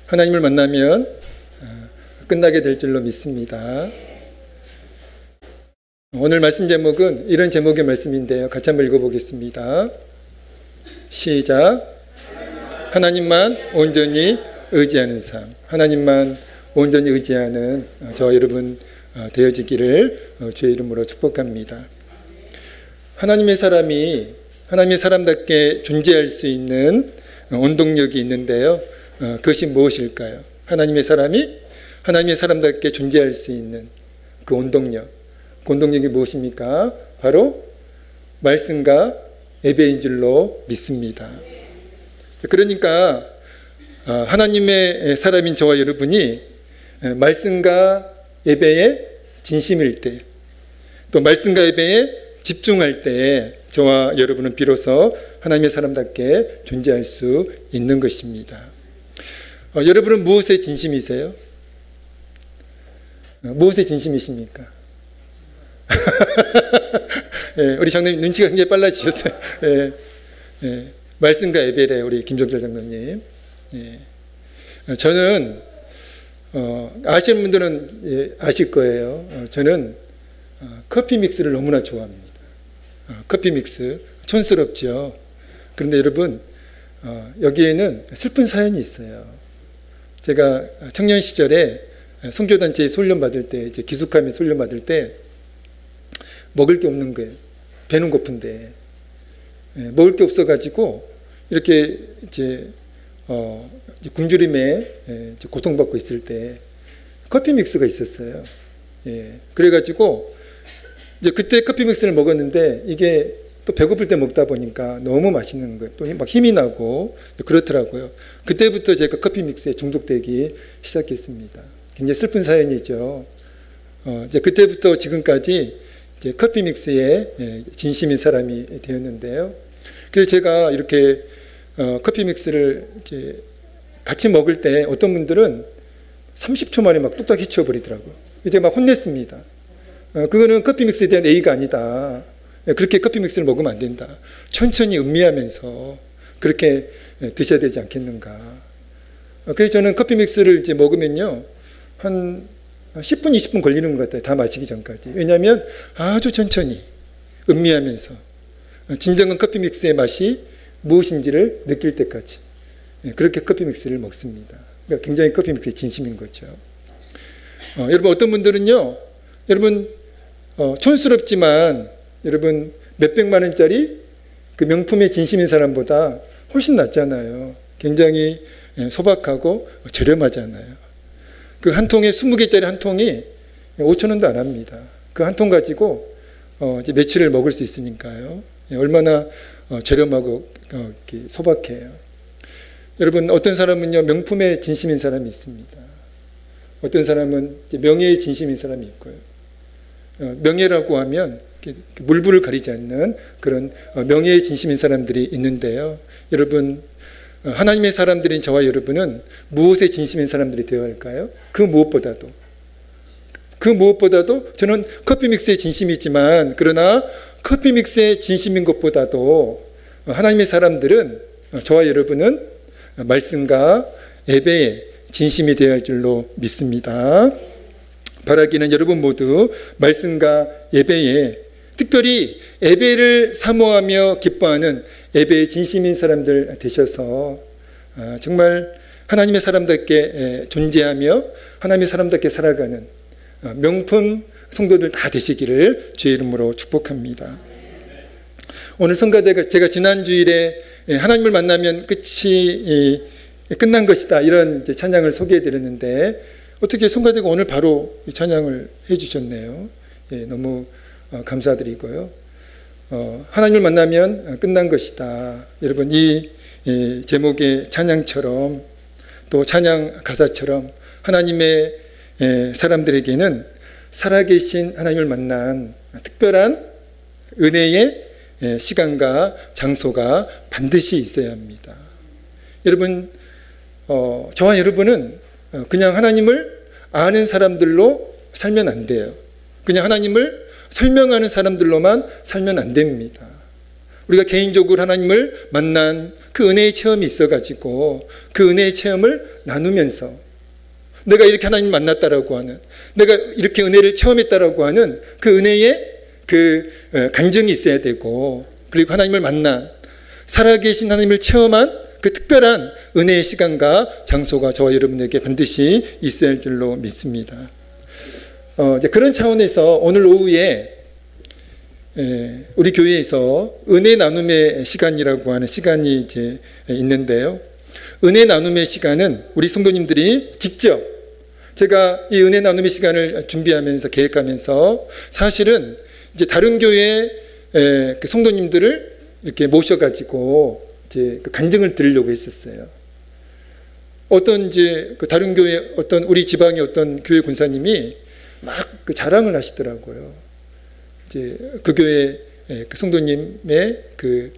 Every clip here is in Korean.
하나님을 만나면 끝나게 될 줄로 믿습니다. 오늘 말씀 제목은 이런 제목의 말씀인데요. 같이 한번 읽어보겠습니다. 시작. 하나님만 온전히 의지하는 삶. 하나님만 온전히 의지하는 저와 여러분 되어지기를 주의 이름으로 축복합니다. 하나님의 사람이 하나님의 사람답게 존재할 수 있는 원동력이 있는데요. 그것이 무엇일까요? 하나님의 사람이 하나님의 사람답게 존재할 수 있는 그 원동력. 그 원동력이 무엇입니까? 바로 말씀과 예배인 줄로 믿습니다. 그러니까 하나님의 사람인 저와 여러분이 말씀과 예배에 진심일 때, 또 말씀과 예배에 집중할 때 저와 여러분은 비로소 하나님의 사람답게 존재할 수 있는 것입니다. 여러분은 무엇에 진심이세요? 무엇에 진심이십니까? 예, 우리 장로님 눈치가 굉장히 빨라지셨어요. 예, 예, 말씀과 예배래 우리 김종철 장로님. 예. 저는 아시는 분들은 아실 거예요. 저는 커피 믹스를 너무나 좋아합니다. 커피 믹스 촌스럽죠. 그런데 여러분 여기에는 슬픈 사연이 있어요. 제가 청년 시절에 선교단체에 훈련받을 때, 이제 기숙함에 훈련받을 때 먹을 게 없는 거예요. 배는 고픈데 먹을 게 없어가지고 이렇게 이제 굶주림에 고통받고 있을 때 커피 믹스가 있었어요. 예, 그래가지고 이제 그때 커피 믹스를 먹었는데 이게 또 배고플 때 먹다 보니까 너무 맛있는 거예요. 또 막 힘이 나고 그렇더라고요. 그때부터 제가 커피 믹스에 중독되기 시작했습니다. 굉장히 슬픈 사연이죠. 이제 그때부터 지금까지 이제 커피 믹스에 진심인 사람이 되었는데요. 그래서 제가 이렇게 커피 믹스를 이제 같이 먹을 때 어떤 분들은 30초 만에 막 뚝딱 헤쳐버리더라고요. 이제 막 혼냈습니다. 그거는 커피 믹스에 대한 예의가 아니다. 그렇게 커피 믹스를 먹으면 안 된다. 천천히 음미하면서 그렇게 드셔야 되지 않겠는가. 그래서 저는 커피 믹스를 이제 먹으면요, 한 10분, 20분 걸리는 것 같아요. 다 마시기 전까지. 왜냐하면 아주 천천히 음미하면서 진정한 커피 믹스의 맛이 무엇인지를 느낄 때까지 그렇게 커피 믹스를 먹습니다. 그러니까 굉장히 커피 믹스의 진심인 거죠. 여러분 어떤 분들은요, 여러분 촌스럽지만 여러분 몇백만 원짜리 그 명품의 진심인 사람보다 훨씬 낫잖아요. 굉장히 소박하고 저렴하잖아요. 그 한 통에 20개짜리 한 통이 5,000원도 안 합니다. 그 한 통 가지고 이제 며칠을 먹을 수 있으니까요. 얼마나 저렴하고 소박해요. 여러분 어떤 사람은요, 명품의 진심인 사람이 있습니다. 어떤 사람은 명예의 진심인 사람이 있고요. 명예라고 하면 물불을 가리지 않는 그런 명예의 진심인 사람들이 있는데요. 여러분 하나님의 사람들인 저와 여러분은 무엇에 진심인 사람들이 되어야 할까요? 그 무엇보다도 저는 커피 믹스에 진심이 있지만, 그러나 커피 믹스에 진심인 것보다도 하나님의 사람들은, 저와 여러분은 말씀과 예배에 진심이 되어야 할 줄로 믿습니다. 바라기는 여러분 모두 말씀과 예배에, 특별히 예배를 사모하며 기뻐하는 예배의 진심인 사람들 되셔서 정말 하나님의 사람답게 존재하며 하나님의 사람답게 살아가는 명품 성도들 다 되시기를 주의 이름으로 축복합니다. 오늘 성가대가 제가 지난 주일에 하나님을 만나면 끝이 끝난 것이다, 이런 찬양을 소개해 드렸는데 어떻게 성가대가 오늘 바로 찬양을 해 주셨네요. 너무 감사드리고요. 하나님을 만나면 끝난 것이다. 여러분 이 제목의 찬양처럼, 또 찬양 가사처럼 하나님의 사람들에게는 살아계신 하나님을 만난 특별한 은혜의 시간과 장소가 반드시 있어야 합니다. 여러분 저와 여러분은 그냥 하나님을 아는 사람들로 살면 안 돼요. 그냥 하나님을 설명하는 사람들로만 살면 안 됩니다. 우리가 개인적으로 하나님을 만난 그 은혜의 체험이 있어가지고 그 은혜의 체험을 나누면서 내가 이렇게 하나님을 만났다라고 하는, 내가 이렇게 은혜를 체험했다라고 하는 그 은혜의 그 간증이 있어야 되고, 그리고 하나님을 만난, 살아계신 하나님을 체험한 그 특별한 은혜의 시간과 장소가 저와 여러분에게 반드시 있어야 할 줄로 믿습니다. 이제 그런 차원에서 오늘 오후에 우리 교회에서 은혜 나눔의 시간이라고 하는 시간이 이제 있는데요. 은혜 나눔의 시간은 우리 성도님들이 직접, 제가 이 은혜 나눔의 시간을 준비하면서 계획하면서 사실은 이제 다른 교회 그 성도님들을 이렇게 모셔가지고 이제 그 간증을 들으려고 했었어요. 어떤 이제 그 다른 교회 어떤 우리 지방의 어떤 교회 권사님이 막 그 자랑을 하시더라고요. 이제 그 교회 그 성도님의 그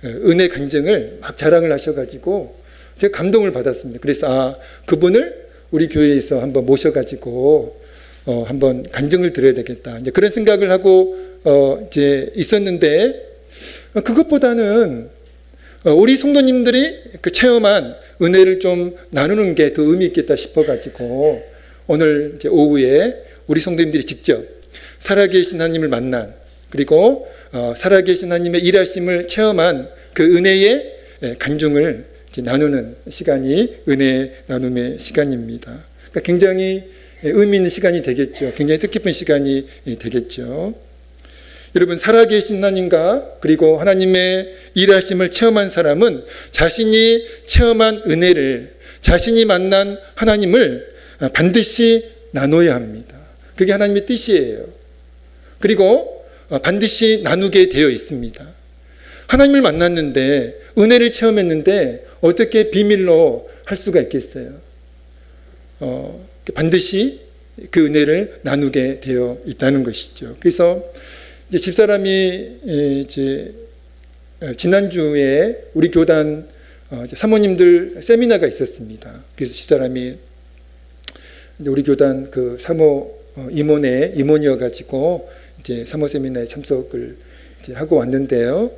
은혜 간증을 막 자랑을 하셔가지고 제가 감동을 받았습니다. 그래서 그분을 우리 교회에서 한번 모셔가지고 한번 간증을 드려야 되겠다. 이제 그런 생각을 하고 이제 있었는데, 그것보다는 우리 성도님들이 그 체험한 은혜를 좀 나누는 게 더 의미 있겠다 싶어가지고 오늘 이제 오후에 우리 성도님들이 직접 살아계신 하나님을 만난, 그리고 살아계신 하나님의 일하심을 체험한 그 은혜의 간증을 이제 나누는 시간이 은혜 나눔의 시간입니다. 그러니까 굉장히 의미 있는 시간이 되겠죠. 굉장히 뜻깊은 시간이 되겠죠. 여러분, 살아계신 하나님과 그리고 하나님의 일하심을 체험한 사람은 자신이 체험한 은혜를, 자신이 만난 하나님을 반드시 나눠야 합니다. 그게 하나님의 뜻이에요. 그리고 반드시 나누게 되어 있습니다. 하나님을 만났는데, 은혜를 체험했는데 어떻게 비밀로 할 수가 있겠어요? 반드시 그 은혜를 나누게 되어 있다는 것이죠. 그래서 이제 집사람이 이제 지난주에 우리 교단 사모님들 세미나가 있었습니다. 그래서 집사람이 우리 교단 그 사모 임원의 임원이어가지고 이제 사모 세미나에 참석을 이제 하고 왔는데요.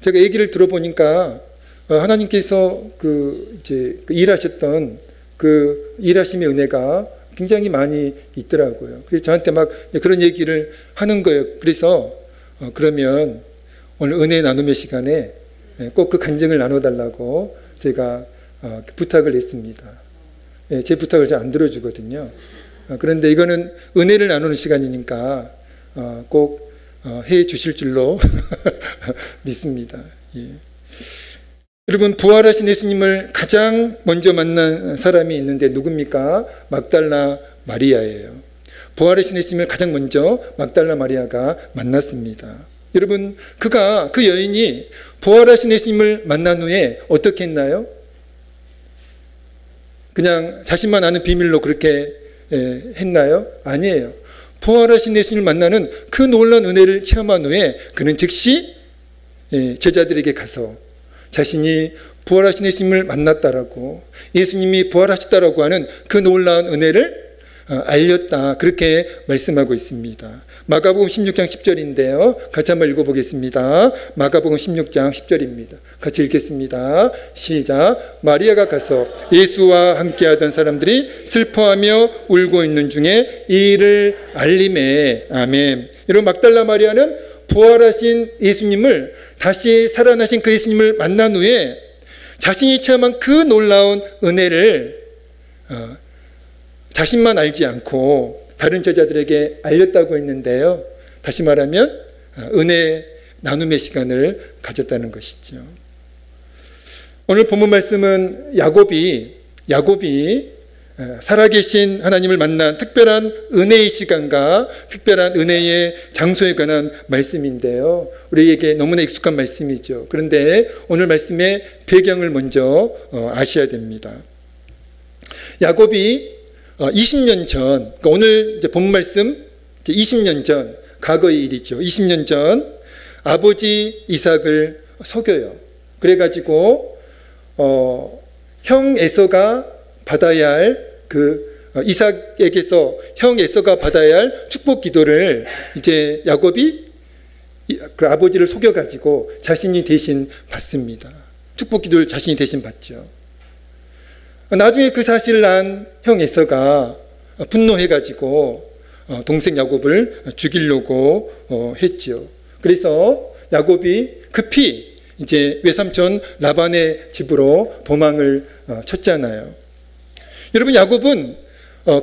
제가 얘기를 들어보니까 하나님께서 이제 일하셨던 그 일하심의 은혜가 굉장히 많이 있더라고요. 그래서 저한테 막 그런 얘기를 하는 거예요. 그래서 그러면 오늘 은혜 나눔의 시간에 꼭 그 간증을 나눠달라고 제가 부탁을 했습니다. 제 부탁을 잘 안 들어주거든요. 그런데 이거는 은혜를 나누는 시간이니까 꼭 해 주실 줄로 믿습니다. 예. 여러분, 부활하신 예수님을 가장 먼저 만난 사람이 있는데 누굽니까? 막달라 마리아예요. 부활하신 예수님을 가장 먼저 막달라 마리아가 만났습니다. 여러분, 그 여인이 부활하신 예수님을 만난 후에 어떻게 했나요? 그냥 자신만 아는 비밀로 그렇게 했나요? 아니에요. 부활하신 예수님을 만나는 그 놀라운 은혜를 체험한 후에 그는 즉시 제자들에게 가서 자신이 부활하신 예수님을 만났다라고, 예수님이 부활하셨다라고 하는 그 놀라운 은혜를 알렸다, 그렇게 말씀하고 있습니다. 마가복음 16장 10절인데요. 같이 한번 읽어보겠습니다. 마가복음 16장 10절입니다. 같이 읽겠습니다. 시작. 마리아가 가서 예수와 함께하던 사람들이 슬퍼하며 울고 있는 중에 이 일을 알림해. 아멘. 여러분, 막달라 마리아는 부활하신 예수님을, 다시 살아나신 그 예수님을 만난 후에 자신이 체험한 그 놀라운 은혜를 자신만 알지 않고 다른 제자들에게 알렸다고 했는데요. 다시 말하면 은혜 나눔의 시간을 가졌다는 것이죠. 오늘 본문 말씀은 야곱이 살아계신 하나님을 만난 특별한 은혜의 시간과 특별한 은혜의 장소에 관한 말씀인데요. 우리에게 너무나 익숙한 말씀이죠. 그런데 오늘 말씀의 배경을 먼저 아셔야 됩니다. 야곱이 20년 전, 그러니까 오늘 이제 본문 말씀 20년 전, 과거의 일이죠. 20년 전 아버지 이삭을 속여요. 그래가지고 형 에서가 받아야 할 이삭에게서 형 에서가 받아야 할 축복 기도를 이제 야곱이 그 아버지를 속여가지고 자신이 대신 받습니다. 축복 기도를 자신이 대신 받죠. 나중에 그 사실을 안 형 에서가 분노해가지고 동생 야곱을 죽이려고 했죠. 그래서 야곱이 급히 이제 외삼촌 라반의 집으로 도망을 쳤잖아요. 여러분, 야곱은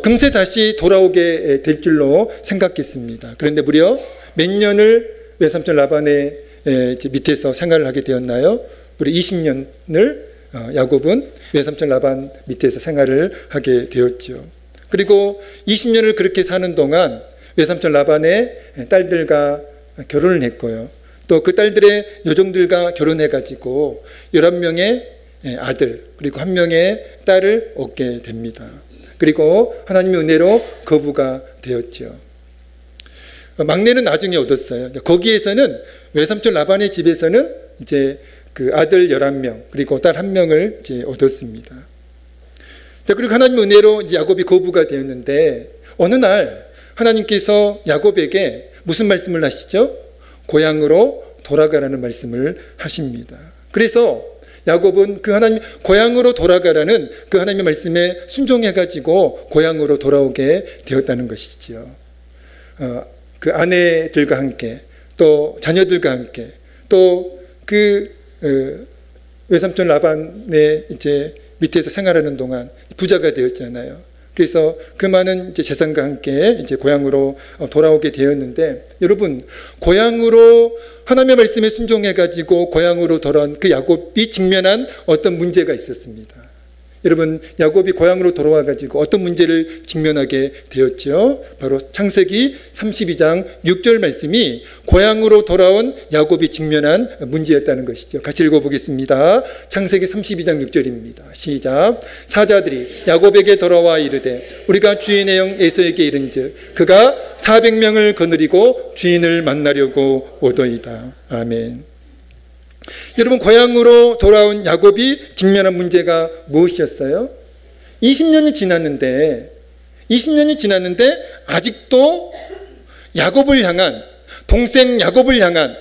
금세 다시 돌아오게 될 줄로 생각했습니다. 그런데 무려 몇 년을 외삼촌 라반의 밑에서 생활을 하게 되었나요? 무려 20년을 야곱은 외삼촌 라반 밑에서 생활을 하게 되었죠. 그리고 20년을 그렇게 사는 동안 외삼촌 라반의 딸들과 결혼을 했고요. 또 그 딸들의 요정들과 결혼해가지고 11명의 아들 그리고 1명의 딸을 얻게 됩니다. 그리고 하나님의 은혜로 거부가 되었죠. 막내는 나중에 얻었어요. 거기에서는 외삼촌 라반의 집에서는 이제 그 아들 11명 그리고 딸 1명을 이제 얻었습니다. 그리고 하나님의 은혜로 이제 야곱이 거부가 되었는데 어느 날 하나님께서 야곱에게 무슨 말씀을 하시죠? 고향으로 돌아가라는 말씀을 하십니다. 그래서 야곱은 그 하나님 고향으로 돌아가라는 그 하나님의 말씀에 순종해가지고 고향으로 돌아오게 되었다는 것이죠. 그 아내들과 함께 또 자녀들과 함께 또 그 외삼촌 라반의 이제 밑에서 생활하는 동안 부자가 되었잖아요. 그래서 그 많은 이제 재산과 함께 이제 고향으로 돌아오게 되었는데, 여러분, 고향으로 하나님의 말씀에 순종해가지고 고향으로 돌아온 그 야곱이 직면한 어떤 문제가 있었습니다. 여러분, 야곱이 고향으로 돌아와가지고 어떤 문제를 직면하게 되었죠? 바로 창세기 32장 6절 말씀이 고향으로 돌아온 야곱이 직면한 문제였다는 것이죠. 같이 읽어보겠습니다. 창세기 32장 6절입니다. 시작. 사자들이 야곱에게 돌아와 이르되 우리가 주인의 영 에서에게 이른즉 그가 400명을 거느리고 주인을 만나려고 오더이다. 아멘. 여러분, 고향으로 돌아온 야곱이 직면한 문제가 무엇이었어요? 20년이 지났는데 아직도 야곱을 향한, 동생 야곱을 향한,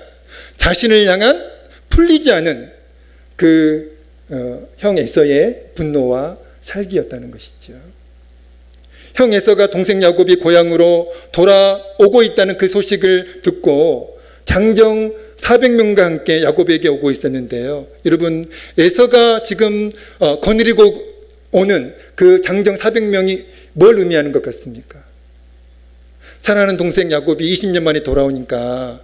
자신을 향한 풀리지 않은 그 형 에서의 분노와 살기였다는 것이죠. 형 에서가 동생 야곱이 고향으로 돌아오고 있다는 그 소식을 듣고 장정 400명과 함께 야곱에게 오고 있었는데요. 여러분, 에서가 지금 거느리고 오는 그 장정 400명이 뭘 의미하는 것 같습니까? 사랑하는 동생 야곱이 20년 만에 돌아오니까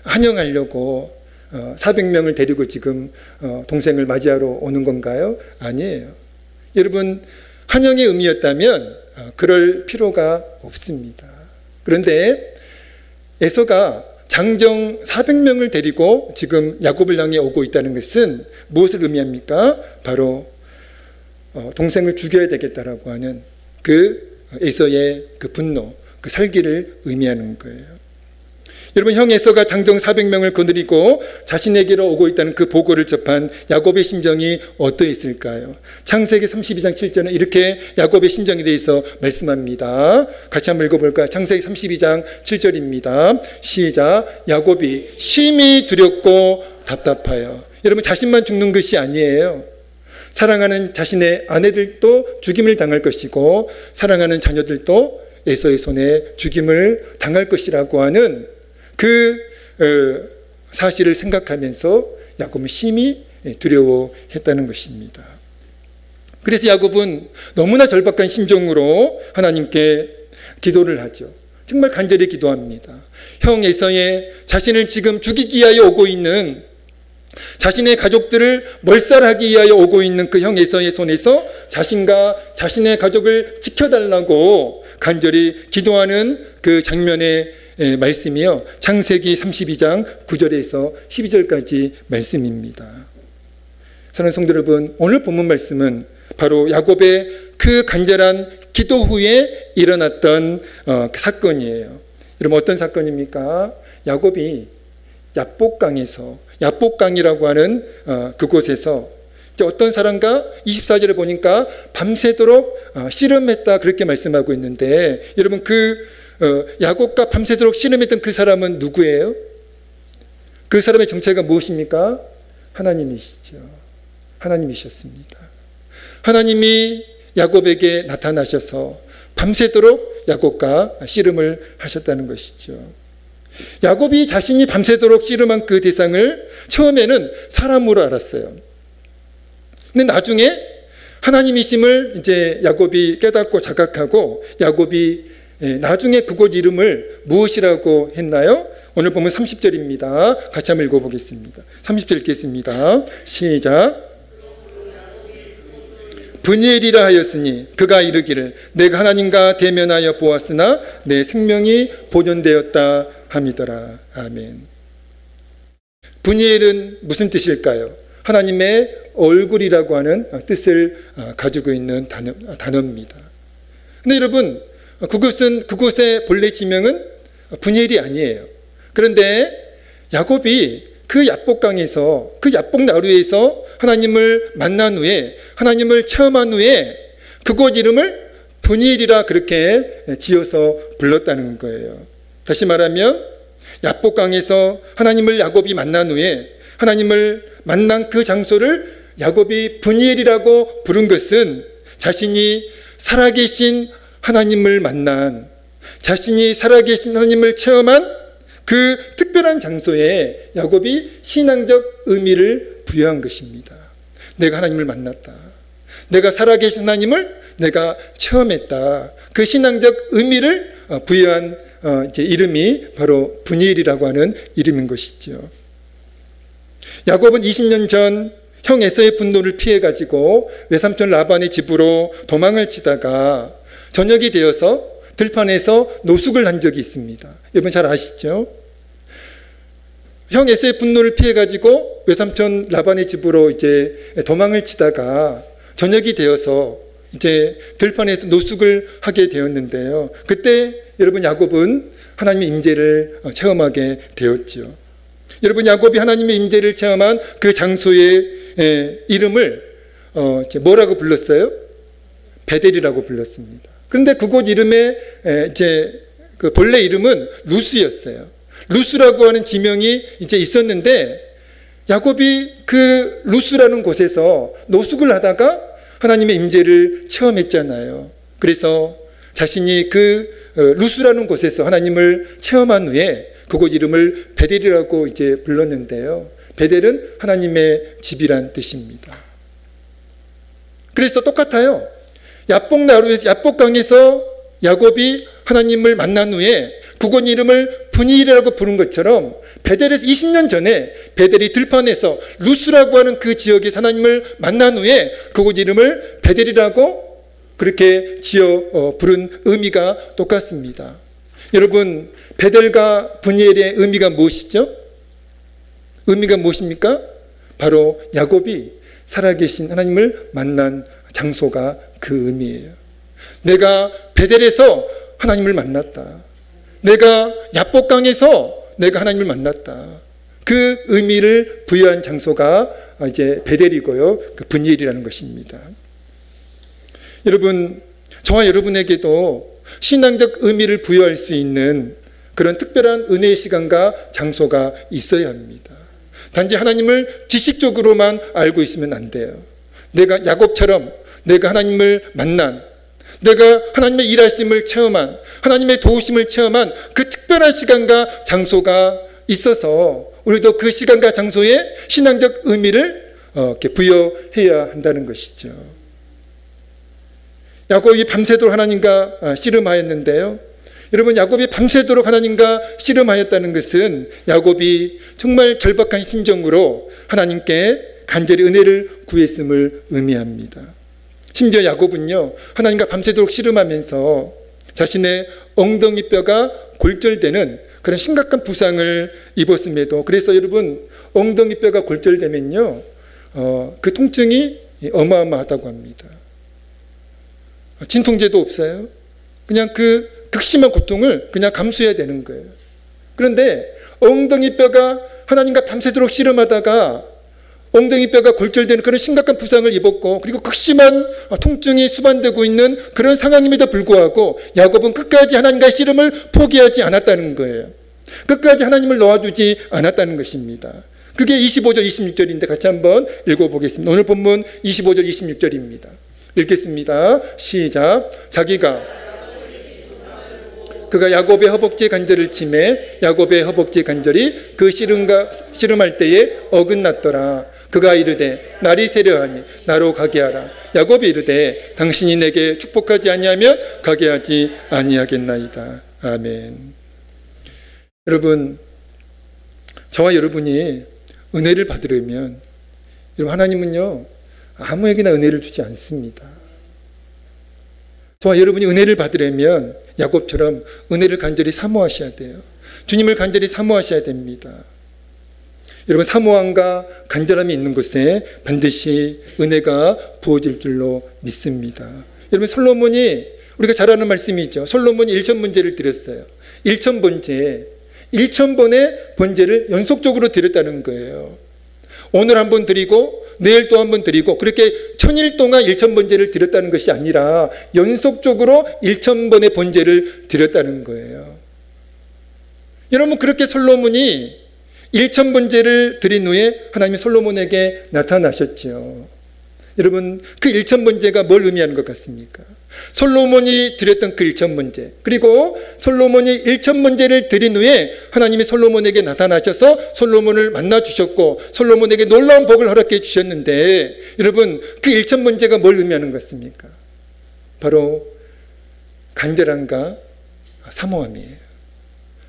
환영하려고 400명을 데리고 지금 동생을 맞이하러 오는 건가요? 아니에요. 여러분, 환영의 의미였다면 그럴 필요가 없습니다. 그런데 에서가 장정 400명을 데리고 지금 야곱을 향해 오고 있다는 것은 무엇을 의미합니까? 바로 동생을 죽여야 되겠다라고 하는 그 에서의 그 분노, 그 살기를 의미하는 거예요. 여러분, 형 에서가 장정 400명을 거느리고 자신에게로 오고 있다는 그 보고를 접한 야곱의 심정이 어떠했을까요? 창세기 32장 7절은 이렇게 야곱의 심정에 대해서 말씀합니다. 같이 한번 읽어볼까요? 창세기 32장 7절입니다. 시작. 야곱이 심히 두렵고 답답하여. 여러분, 자신만 죽는 것이 아니에요. 사랑하는 자신의 아내들도 죽임을 당할 것이고 사랑하는 자녀들도 에서의 손에 죽임을 당할 것이라고 하는 그 사실을 생각하면서 야곱은 심히 두려워했다는 것입니다. 그래서 야곱은 너무나 절박한 심정으로 하나님께 기도를 하죠. 정말 간절히 기도합니다. 형 에서의 자신을 지금 죽이기 위하여 오고 있는, 자신의 가족들을 몰살하기 위하여 오고 있는 그 형 에서의 손에서 자신과 자신의 가족을 지켜달라고 간절히 기도하는 그 장면의 말씀이요, 창세기 32장 9절에서 12절까지 말씀입니다. 사랑하는 성도 여러분, 오늘 본문 말씀은 바로 야곱의 그 간절한 기도 후에 일어났던 그 사건이에요. 여러분, 어떤 사건입니까? 야곱이 야복강에서, 야복강이라고 하는 그곳에서 어떤 사람과 24절에 보니까 밤새도록 씨름했다, 그렇게 말씀하고 있는데, 여러분, 그 야곱과 밤새도록 씨름했던 그 사람은 누구예요? 그 사람의 정체가 무엇입니까? 하나님이시죠. 하나님이셨습니다. 하나님이 야곱에게 나타나셔서 밤새도록 야곱과 씨름을 하셨다는 것이죠. 야곱이 자신이 밤새도록 씨름한 그 대상을 처음에는 사람으로 알았어요. 근데 나중에 하나님이심을 이제 야곱이 깨닫고 자각하고 야곱이 나중에 그곳 이름을 무엇이라고 했나요? 오늘 보면 30절입니다. 같이 한번 읽어보겠습니다. 30절 읽겠습니다. 시작. 브니엘이라 하였으니 그가 이르기를 내가 하나님과 대면하여 보았으나 내 생명이 보존되었다 함이더라. 아멘. 브니엘은 무슨 뜻일까요? 하나님의 얼굴이라고 하는 뜻을 가지고 있는 단어입니다. 근데 여러분, 그곳의 본래 지명은 브니엘이 아니에요. 그런데 야곱이 그 야복강에서, 그 야복나루에서 하나님을 만난 후에, 하나님을 체험한 후에 그곳 이름을 브니엘이라 그렇게 지어서 불렀다는 거예요. 다시 말하면 야복강에서 하나님을 야곱이 만난 후에 하나님을 만난 그 장소를 야곱이 브니엘이라고 부른 것은 자신이 살아계신 하나님을 만난, 자신이 살아계신 하나님을 체험한 그 특별한 장소에 야곱이 신앙적 의미를 부여한 것입니다. 내가 하나님을 만났다. 내가 살아계신 하나님을 내가 체험했다. 그 신앙적 의미를 부여한 이제 이름이 바로 브니엘이라고 하는 이름인 것이죠. 야곱은 20년 전 형 에서의 분노를 피해가지고 외삼촌 라반의 집으로 도망을 치다가 저녁이 되어서 들판에서 노숙을 한 적이 있습니다. 여러분 잘 아시죠? 형 에서의 분노를 피해가지고 외삼촌 라반의 집으로 이제 도망을 치다가 저녁이 되어서 이제 들판에서 노숙을 하게 되었는데요. 그때 여러분 야곱은 하나님의 임재를 체험하게 되었죠. 여러분 야곱이 하나님의 임재를 체험한 그 장소의 이름을 뭐라고 불렀어요? 베델이라고 불렀습니다. 그런데 그곳 이름의 이제 그 본래 이름은 루스였어요. 루스라고 하는 지명이 이제 있었는데 야곱이 그 루스라는 곳에서 노숙을 하다가 하나님의 임재를 체험했잖아요. 그래서 자신이 그 루스라는 곳에서 하나님을 체험한 후에 그곳 이름을 베델이라고 이제 불렀는데요. 베델은 하나님의 집이란 뜻입니다. 그래서 똑같아요. 야복나루에서, 야복강에서 야곱이 하나님을 만난 후에 그곳 이름을 브니엘이라고 부른 것처럼 베델에서 20년 전에 베델이 들판에서 루스라고 하는 그 지역에서 하나님을 만난 후에 그곳 이름을 베델이라고 그렇게 지어 부른 의미가 똑같습니다. 여러분, 베델과 브니엘의 의미가 무엇이죠? 의미가 무엇입니까? 바로 야곱이 살아계신 하나님을 만난 장소가 그 의미예요. 내가 베델에서 하나님을 만났다. 내가 야복강에서 내가 하나님을 만났다. 그 의미를 부여한 장소가 이제 베델이고요. 그 브니엘이라는 것입니다. 여러분, 저와 여러분에게도 신앙적 의미를 부여할 수 있는 그런 특별한 은혜의 시간과 장소가 있어야 합니다. 단지 하나님을 지식적으로만 알고 있으면 안 돼요. 내가 야곱처럼 내가 하나님을 만난, 내가 하나님의 일하심을 체험한, 하나님의 도우심을 체험한 그 특별한 시간과 장소가 있어서 우리도 그 시간과 장소에 신앙적 의미를 이렇게 부여해야 한다는 것이죠. 야곱이 밤새도록 하나님과 씨름하였는데요. 여러분, 야곱이 밤새도록 하나님과 씨름하였다는 것은 야곱이 정말 절박한 심정으로 하나님께 간절히 은혜를 구했음을 의미합니다. 심지어 야곱은요, 하나님과 밤새도록 씨름하면서 자신의 엉덩이 뼈가 골절되는 그런 심각한 부상을 입었음에도, 그래서 여러분, 엉덩이 뼈가 골절되면요, 그 통증이 어마어마하다고 합니다. 진통제도 없어요. 그냥 그 극심한 고통을 그냥 감수해야 되는 거예요. 그런데 엉덩이 뼈가 하나님과 밤새도록 씨름하다가 엉덩이 뼈가 골절되는 그런 심각한 부상을 입었고, 그리고 극심한 통증이 수반되고 있는 그런 상황임에도 불구하고 야곱은 끝까지 하나님과의 씨름을 포기하지 않았다는 거예요. 끝까지 하나님을 놓아주지 않았다는 것입니다. 그게 25절 26절인데 같이 한번 읽어보겠습니다. 오늘 본문 25절 26절입니다. 읽겠습니다. 시작. 그가 야곱의 허벅지 간절을 치매 야곱의 허벅지 간절이 그 씨름할 때에 어긋났더라. 그가 이르되 날이 세려하니 나로 가게 하라. 야곱이 이르되 당신이 내게 축복하지 아니하면 가게 하지 아니하겠나이다. 아멘. 여러분, 저와 여러분이 은혜를 받으려면 여러분, 하나님은요 아무에게나 은혜를 주지 않습니다. 저와 여러분이 은혜를 받으려면 야곱처럼 은혜를 간절히 사모하셔야 돼요. 주님을 간절히 사모하셔야 됩니다. 여러분, 사모함과 간절함이 있는 곳에 반드시 은혜가 부어질 줄로 믿습니다. 여러분, 솔로몬이 우리가 잘 아는 말씀이죠. 솔로몬이 1,000번제를 드렸어요. 1,000번의 번제를 연속적으로 드렸다는 거예요. 오늘 한 번 드리고 내일 또 한 번 드리고 그렇게 1000일 동안 1,000번제를 드렸다는 것이 아니라 연속적으로 1,000번의 번제를 드렸다는 거예요. 여러분, 그렇게 솔로몬이 1,000번제를 드린 후에 하나님이 솔로몬에게 나타나셨죠. 여러분, 그 1,000번제가 뭘 의미하는 것 같습니까? 솔로몬이 드렸던 그 1,000번제, 그리고 솔로몬이 1,000번제를 드린 후에 하나님이 솔로몬에게 나타나셔서 솔로몬을 만나 주셨고 솔로몬에게 놀라운 복을 허락해 주셨는데, 여러분, 그 1,000번제가 뭘 의미하는 것 같습니까? 바로 간절함과 사모함이에요.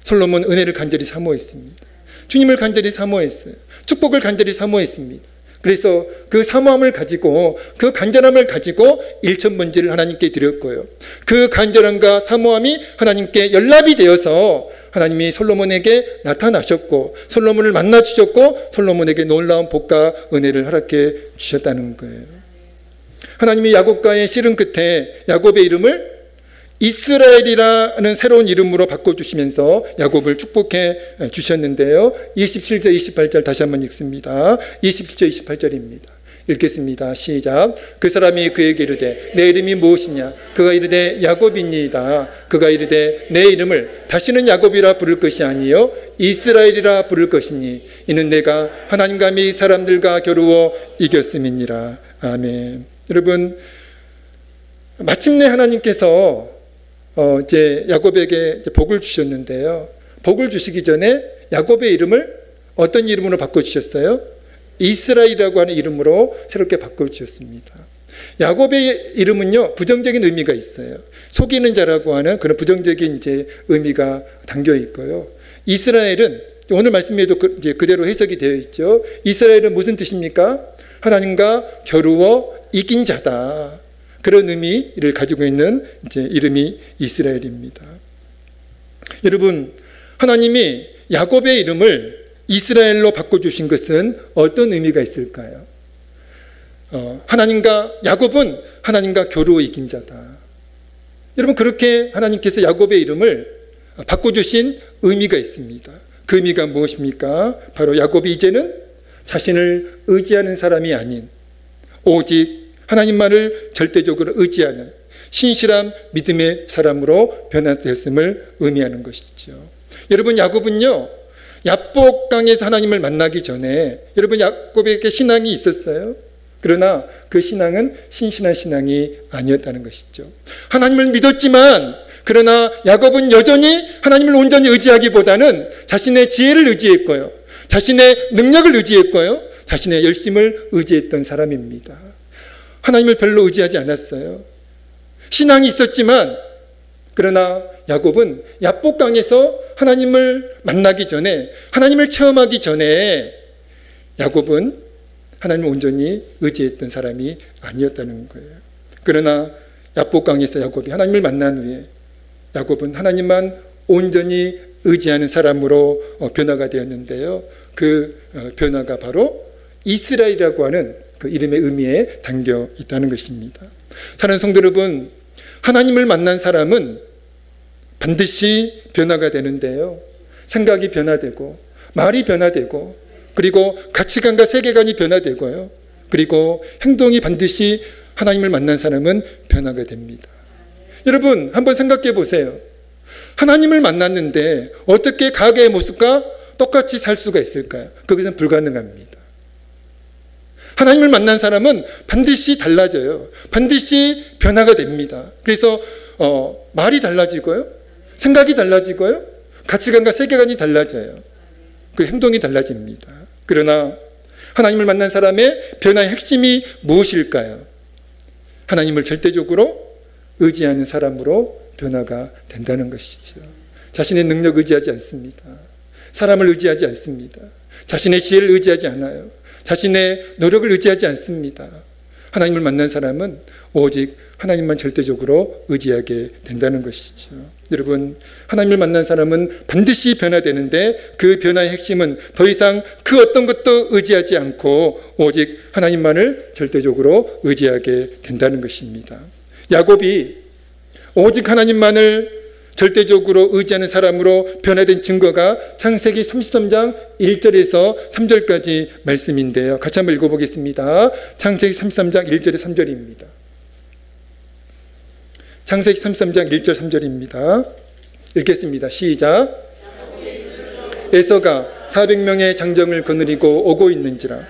솔로몬 은혜를 간절히 사모했습니다. 주님을 간절히 사모했어요. 축복을 간절히 사모했습니다. 그래서 그 사모함을 가지고, 그 간절함을 가지고 1,000번제를 하나님께 드렸고요. 그 간절함과 사모함이 하나님께 연락이 되어서 하나님이 솔로몬에게 나타나셨고 솔로몬을 만나 주셨고 솔로몬에게 놀라운 복과 은혜를 허락해 주셨다는 거예요. 하나님이 야곱과의 씨름 끝에 야곱의 이름을 이스라엘이라는 새로운 이름으로 바꿔주시면서 야곱을 축복해 주셨는데요. 27절 28절 다시 한번 읽습니다. 27절 28절입니다. 읽겠습니다. 시작. 그 사람이 그에게 이르되 내 이름이 무엇이냐? 그가 이르되 야곱이니이다. 그가 이르되 내 이름을 다시는 야곱이라 부를 것이 아니요 이스라엘이라 부를 것이니 이는 내가 하나님과 및 사람들과 겨루어 이겼음이니라. 아멘. 여러분, 마침내 하나님께서 이제 야곱에게 복을 주셨는데요. 복을 주시기 전에 야곱의 이름을 어떤 이름으로 바꿔주셨어요? 이스라엘이라고 하는 이름으로 새롭게 바꿔주셨습니다. 야곱의 이름은요, 부정적인 의미가 있어요. 속이는 자라고 하는 그런 부정적인 이제 의미가 담겨 있고요. 이스라엘은 오늘 말씀에도 이제 그대로 해석이 되어 있죠. 이스라엘은 무슨 뜻입니까? 하나님과 겨루어 이긴 자다. 그런 의미를 가지고 있는 이제 이름이 이스라엘입니다. 여러분, 하나님이 야곱의 이름을 이스라엘로 바꿔주신 것은 어떤 의미가 있을까요? 야곱은 하나님과 겨루어 이긴 자다. 여러분, 그렇게 하나님께서 야곱의 이름을 바꿔주신 의미가 있습니다. 그 의미가 무엇입니까? 바로 야곱이 이제는 자신을 의지하는 사람이 아닌 오직 하나님만을 절대적으로 의지하는 신실한 믿음의 사람으로 변화되었음을 의미하는 것이죠. 여러분, 야곱은요, 야복강에서 하나님을 만나기 전에 여러분, 야곱에게 신앙이 있었어요. 그러나 그 신앙은 신실한 신앙이 아니었다는 것이죠. 하나님을 믿었지만, 그러나 야곱은 여전히 하나님을 온전히 의지하기보다는 자신의 지혜를 의지했고요, 자신의 능력을 의지했고요, 자신의 열심을 의지했던 사람입니다. 하나님을 별로 의지하지 않았어요. 신앙이 있었지만, 그러나 야곱은 야복강에서 하나님을 만나기 전에, 하나님을 체험하기 전에 야곱은 하나님을 온전히 의지했던 사람이 아니었다는 거예요. 그러나 야복강에서 야곱이 하나님을 만난 후에 야곱은 하나님만 온전히 의지하는 사람으로 변화가 되었는데요. 그 변화가 바로 이스라엘이라고 하는 그 이름의 의미에 담겨 있다는 것입니다. 사랑하는 성도 여러분, 하나님을 만난 사람은 반드시 변화가 되는데요. 생각이 변화되고 말이 변화되고 그리고 가치관과 세계관이 변화되고요. 그리고 행동이 반드시 하나님을 만난 사람은 변화가 됩니다. 여러분, 한번 생각해 보세요. 하나님을 만났는데 어떻게 과거의 모습과 똑같이 살 수가 있을까요? 그것은 불가능합니다. 하나님을 만난 사람은 반드시 달라져요. 반드시 변화가 됩니다. 그래서 말이 달라지고요, 생각이 달라지고요, 가치관과 세계관이 달라져요. 그리고 행동이 달라집니다. 그러나 하나님을 만난 사람의 변화의 핵심이 무엇일까요? 하나님을 절대적으로 의지하는 사람으로 변화가 된다는 것이죠. 자신의 능력 의지하지 않습니다. 사람을 의지하지 않습니다. 자신의 지혜를 의지하지 않아요. 자신의 노력을 의지하지 않습니다. 하나님을 만난 사람은 오직 하나님만 절대적으로 의지하게 된다는 것이죠. 여러분, 하나님을 만난 사람은 반드시 변화되는데 그 변화의 핵심은 더 이상 그 어떤 것도 의지하지 않고 오직 하나님만을 절대적으로 의지하게 된다는 것입니다. 야곱이 오직 하나님만을 절대적으로 의지하는 사람으로 변화된 증거가 창세기 33장 1절에서 3절까지 말씀인데요. 같이 한번 읽어보겠습니다. 창세기 33장 1절에 3절입니다. 창세기 33장 1절 3절입니다. 읽겠습니다. 시작. 에서가 400명의 장정을 거느리고 오고 있는지라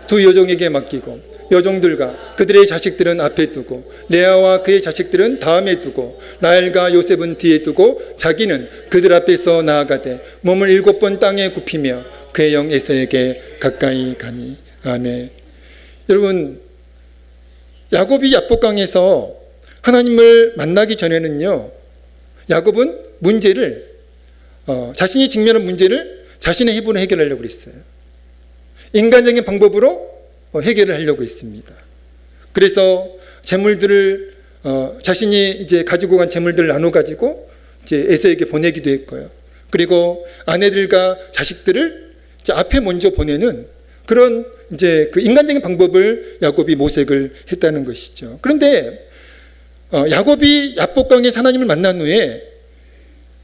두 여종에게 맡기고 여종들과 그들의 자식들은 앞에 두고 레아와 그의 자식들은 다음에 두고 라헬과 요셉은 뒤에 두고 자기는 그들 앞에서 나아가되 몸을 7번 땅에 굽히며 그의 영 에서에게 가까이 가니. 아멘. 여러분, 야곱이 야복강에서 하나님을 만나기 전에는요, 야곱은 문제를 자신이 직면한 문제를 자신의 힘으로 해결하려고 그랬어요. 인간적인 방법으로 해결을 하려고 했습니다. 그래서 재물들을 자신이 이제 가지고 간 재물들을 나눠 가지고 이제 에서에게 보내기도 했고요. 그리고 아내들과 자식들을 이제 앞에 먼저 보내는 그런 이제 그 인간적인 방법을 야곱이 모색을 했다는 것이죠. 그런데 야곱이 야복강에서 하나님을 만난 후에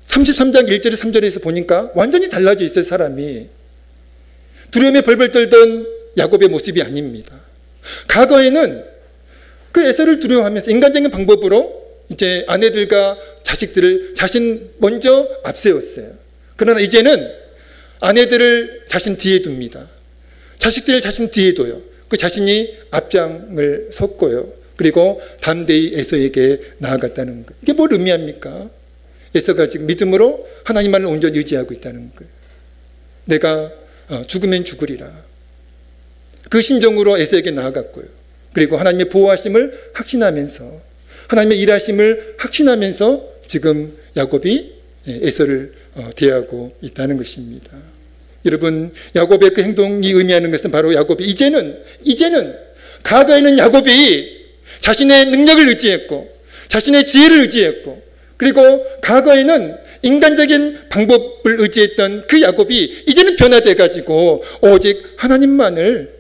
33장 1절에 3절에서 보니까 완전히 달라져 있어요. 사람이 두려움에 벌벌 떨던 야곱의 모습이 아닙니다. 과거에는 그 에서를 두려워하면서 인간적인 방법으로 이제 아내들과 자식들을 자신 먼저 앞세웠어요. 그러나 이제는 아내들을 자신 뒤에 둡니다. 자식들을 자신 뒤에 둬요. 그 자신이 앞장을 섰고요. 그리고 담대히 에서에게 나아갔다는 거예요. 이게 뭘 의미합니까? 에서가 지금 믿음으로 하나님만을 온전히 의지하고 있다는 거예요. 내가 죽으면 죽으리라. 그 심정으로 에서에게 나아갔고요. 그리고 하나님의 보호하심을 확신하면서 하나님의 일하심을 확신하면서 지금 야곱이 에서를 대하고 있다는 것입니다. 여러분, 야곱의 그 행동이 의미하는 것은 바로 야곱이 이제는 과거에는 야곱이 자신의 능력을 의지했고 자신의 지혜를 의지했고 그리고 과거에는 인간적인 방법을 의지했던 그 야곱이 이제는 변화돼 가지고 오직 하나님만을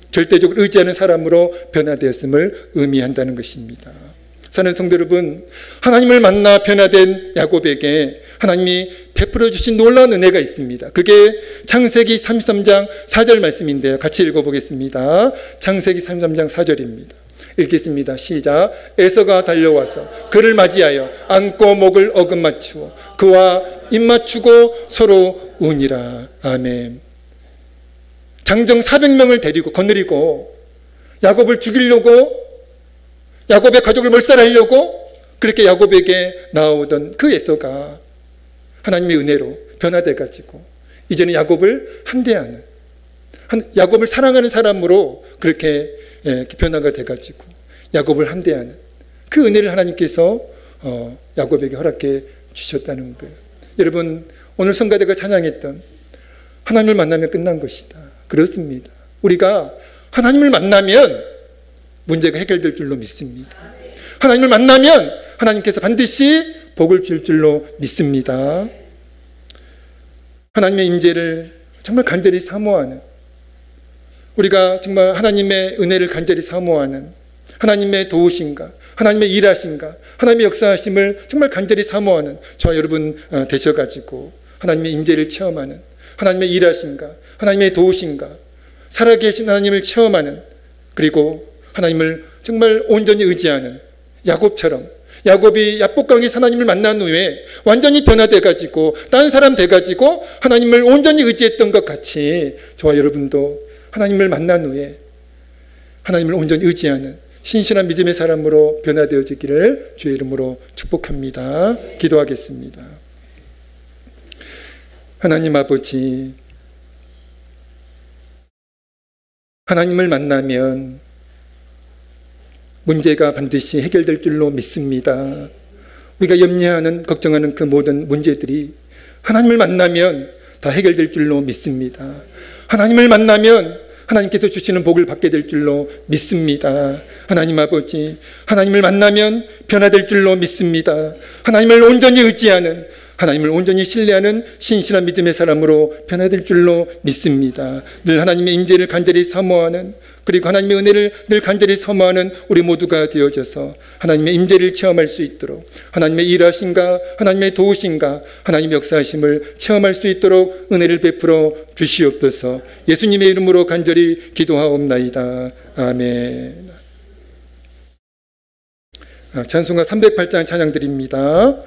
절대적으로 의지하는 사람으로 변화되었음을 의미한다는 것입니다. 사랑하는 성도 여러분, 하나님을 만나 변화된 야곱에게 하나님이 베풀어 주신 놀라운 은혜가 있습니다. 그게 창세기 33장 4절 말씀인데요. 같이 읽어보겠습니다. 창세기 33장 4절입니다. 읽겠습니다. 시작. 에서가 달려와서 그를 맞이하여 안고 목을 어긋맞추어 그와 입맞추고 서로 우니라. 아멘. 장정 400명을 데리고 거느리고 야곱을 죽이려고 야곱의 가족을 몰살하려고 그렇게 야곱에게 나오던 그 에서가 하나님의 은혜로 변화돼 가지고 이제는 야곱을 한대하는 야곱을 사랑하는 사람으로 그렇게 변화가 돼 가지고 야곱을 한대하는 그 은혜를 하나님께서 야곱에게 허락해 주셨다는 거예요. 여러분, 오늘 성가대가 찬양했던 하나님을 만나면 끝난 것이다. 그렇습니다. 우리가 하나님을 만나면 문제가 해결될 줄로 믿습니다. 하나님을 만나면 하나님께서 반드시 복을 줄 줄로 믿습니다. 하나님의 임재를 정말 간절히 사모하는, 우리가 정말 하나님의 은혜를 간절히 사모하는, 하나님의 도우심과 하나님의 일하심과 하나님의 역사하심을 정말 간절히 사모하는 저와 여러분 되셔가지고 하나님의 임재를 체험하는, 하나님의 일하심과 하나님의 도우심과 살아계신 하나님을 체험하는, 그리고 하나님을 정말 온전히 의지하는 야곱처럼 야곱이 야복강에서 하나님을 만난 후에 완전히 변화돼가지고 딴 사람 돼가지고 하나님을 온전히 의지했던 것 같이 저와 여러분도 하나님을 만난 후에 하나님을 온전히 의지하는 신실한 믿음의 사람으로 변화되어지기를 주의 이름으로 축복합니다. 기도하겠습니다. 하나님 아버지, 하나님을 만나면 문제가 반드시 해결될 줄로 믿습니다. 우리가 염려하는, 걱정하는 그 모든 문제들이 하나님을 만나면 다 해결될 줄로 믿습니다. 하나님을 만나면 하나님께서 주시는 복을 받게 될 줄로 믿습니다. 하나님 아버지, 하나님을 만나면 변화될 줄로 믿습니다. 하나님을 온전히 의지하는, 하나님을 온전히 신뢰하는 신실한 믿음의 사람으로 변화될 줄로 믿습니다. 늘 하나님의 임재를 간절히 사모하는, 그리고 하나님의 은혜를 늘 간절히 사모하는 우리 모두가 되어져서 하나님의 임재를 체험할 수 있도록, 하나님의 일하심과 하나님의 도우심과 하나님의 역사하심을 체험할 수 있도록 은혜를 베풀어 주시옵소서. 예수님의 이름으로 간절히 기도하옵나이다. 아멘. 찬송가 308장 찬양 드립니다.